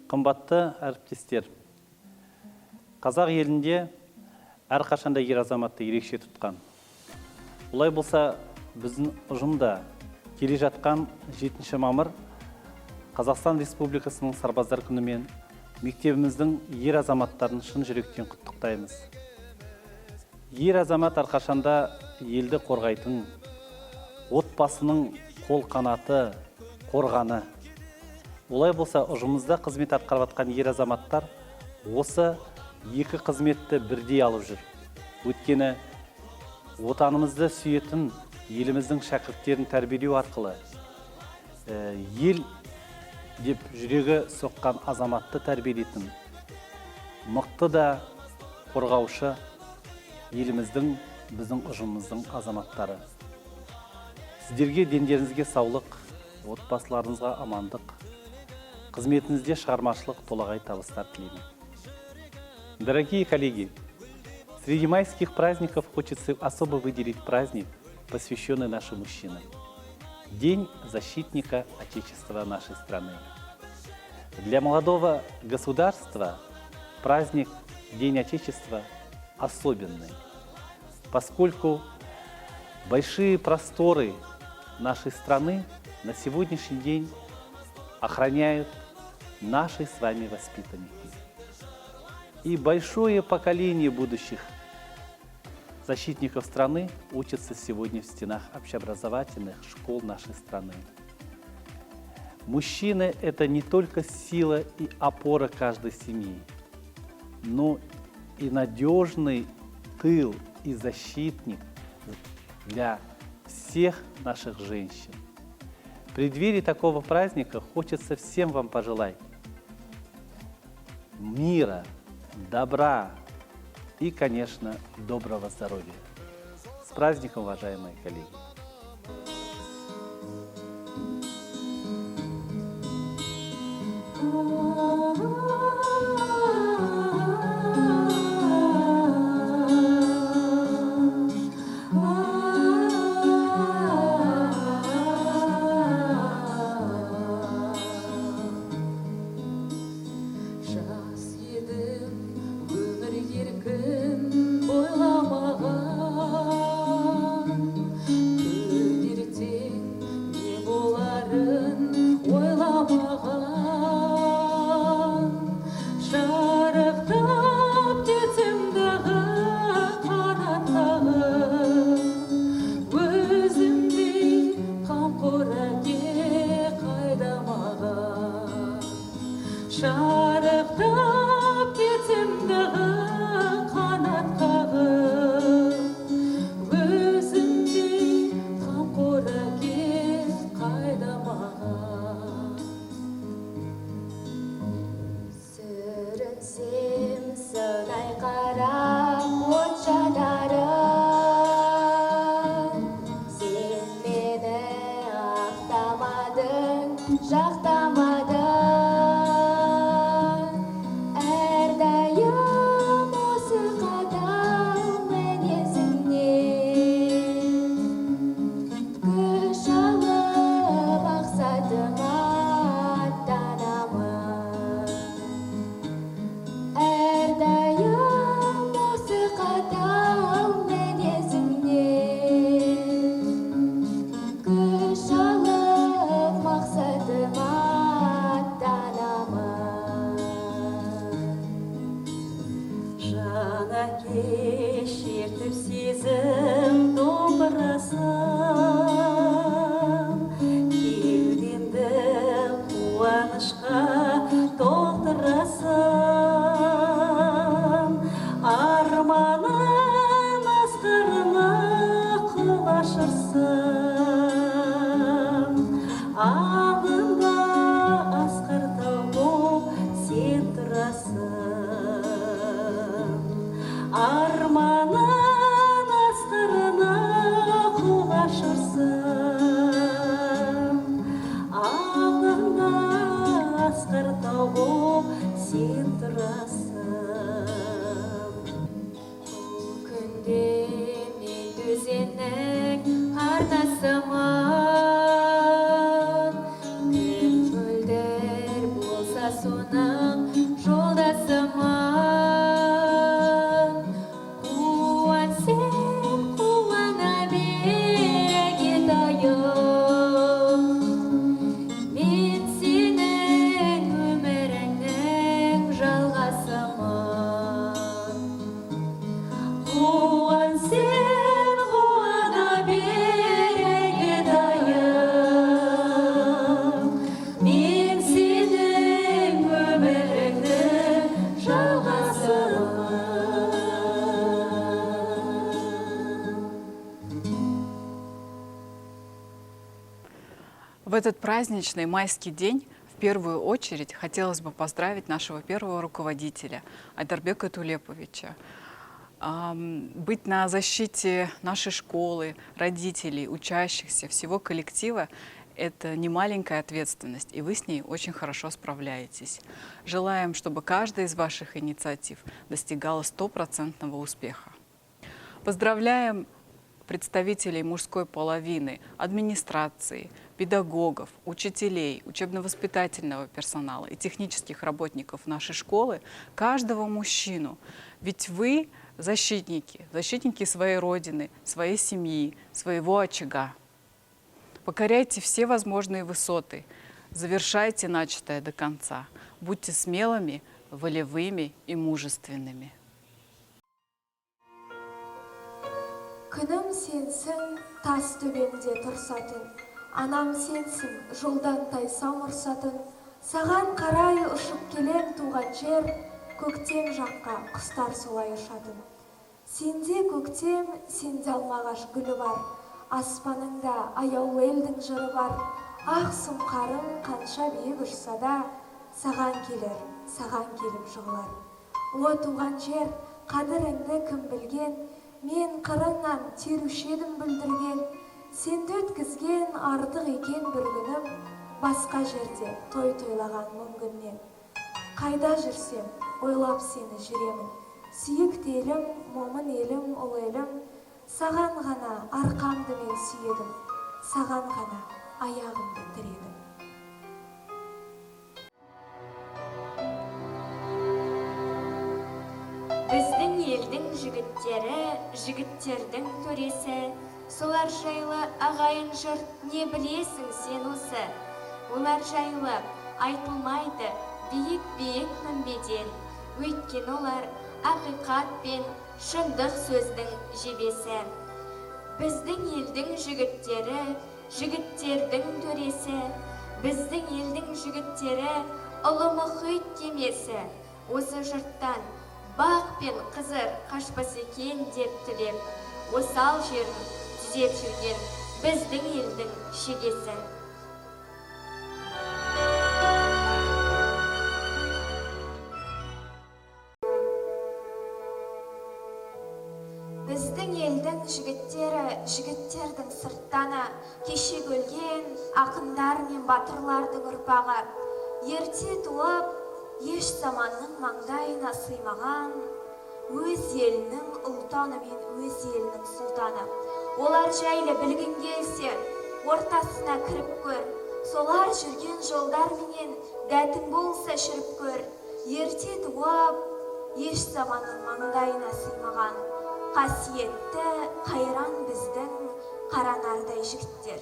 Қымбатты әріптестер, қазақ елінде әрқашанда ер азаматты ерекше тұтқан. Олай болса, біздің ұжымда келе жатқан 7 мамыр Қазақстан Республикасының Сарбаздар күнімен мектебіміздің ер азаматтарын шын жүректен құттықтаймыз. Ер азамат әрқашанда елді қорғайтын, отбасының қол қанаты, қорғаны. Олай болса, ұжымымызда қызмет атқарып жатқан ер азаматтар осы екі қызметті бірдей алып жүр. Өйткені отанымызды сүйетін, еліміздің шәкірттерін тәрбиелеу арқылы ел деп жүрегі соққан азаматты тәрбиелейтін, мықты да қорғаушы еліміздің, біздің ұжымымыздың азаматтары. Сіздерге дендеріңізге саулық, отбасыларыңызға амандық, қызметіңізде шығармашылық, толағай табыстар тілеймін. Дорогие коллеги, среди майских праздников хочется особо выделить праздник, посвященный нашим мужчинам. День защитника Отечества нашей страны. Для молодого государства праздник День Отечества особенный, поскольку большие просторы нашей страны на сегодняшний день охраняют наши с вами воспитанники. И большое поколение будущих защитников страны учатся сегодня в стенах общеобразовательных школ нашей страны. Мужчины – это не только сила и опора каждой семьи, но и надежный тыл и защитник для всех наших женщин. В преддверии такого праздника хочется всем вам пожелать мира, добра и, конечно, доброго здоровья. С праздником, уважаемые коллеги! Шарықтап кетсем дағы қанат қағып, өзіңдей қамқор әке қайда маған. Сүрінсем сынай қарап от жанарым, сен мені ақтамадың, жақтамадың. Шертіп сезім домбырасам, кеудемді қуанышқа толтырасам, арманым асқарына құлаш ұрсам, алдында асқар тау боп сен тұрасың. Арманын асқарына құлаш ұрсам, алдында асқар тау боп сен тұрасың. Бұл күнде мен өзеннің арнасымын, күн мөлдір болса соны сен қуана береке дайым, мен сенің өміріңді жалғастырамын. В этот праздничный майский день в первую очередь хотелось бы поздравить нашего первого руководителя Айдарбека Тулеповича. Быть на защите нашей школы, родителей, учащихся, всего коллектива – это немаленькая ответственность, и вы с ней очень хорошо справляетесь. Желаем, чтобы каждая из ваших инициатив достигала 100% успеха. Поздравляем представителей мужской половины, администрации, педагогов, учителей, учебно-воспитательного персонала и технических работников нашей школы, каждого мужчину. Ведь вы защитники, защитники своей родины, своей семьи, своего очага. Покоряйте все возможные высоты, завершайте начатое до конца. Будьте смелыми, волевыми и мужественными. Күнім сенсің, тас төбемде тұрсатын, анам сенсің, жолдан тайсам ұрсатын, саған қарай ұшып келем туған жер, көктем жаққа құстар солай ұшатын. Сенде көктем, сенде алмағаш гүлі бар, аспаныңда аяулы елдің жыры бар, ақ сұңқарың қанша биік ұшса да, саған келер, саған келіп жығылар. О туған жер, қадіріңді кім білген, мен қырыңнан теруші едім бүлдірген, сенді өткізген артық екен бір күнім, басқа жерде той тойлаған мүмкіннен. Қайда жүрсем, ойлап сені жүремін, сүйікті елім, момын елім, ұлы елім, саған ғана арқамды мен сүйедім, саған ғана аяғымды тіредім. Біздің елдің жігіттері, жігіттердің төресі, солар жайлы ағайын жұрт не білесің сен осы? Олар жайлы айтылмайды биік-биік мінбеден, өйткен олар ақиқат пен шындық сөздің жебесі. Біздің елдің жігіттері, жігіттердің төресі, біздің елдің жігіттері ұлы мұхит кемесі, осы жұрттан бақ пен қызыр қашпас екен деп тілеп, осал жерін түзеп жүрген біздің елдің шегесі. Біздің елдің жігіттері, жігіттердің сырттаны, кеше өлген ақындар мен батырлардың ұрпағы, ерте туып, еш заманның маңдайына сыймаған, өз елінің ұлтаны мен өз елінің сұлтаны. Олар жайлы білгің келсе, ортасына кіріп көр, солар жүрген жолдар менен дәтің болса жүріп көр. Ерте туып, еш заманның маңдайына сыймаған, қасиетті, қайран біздің қаранардай жігіттер.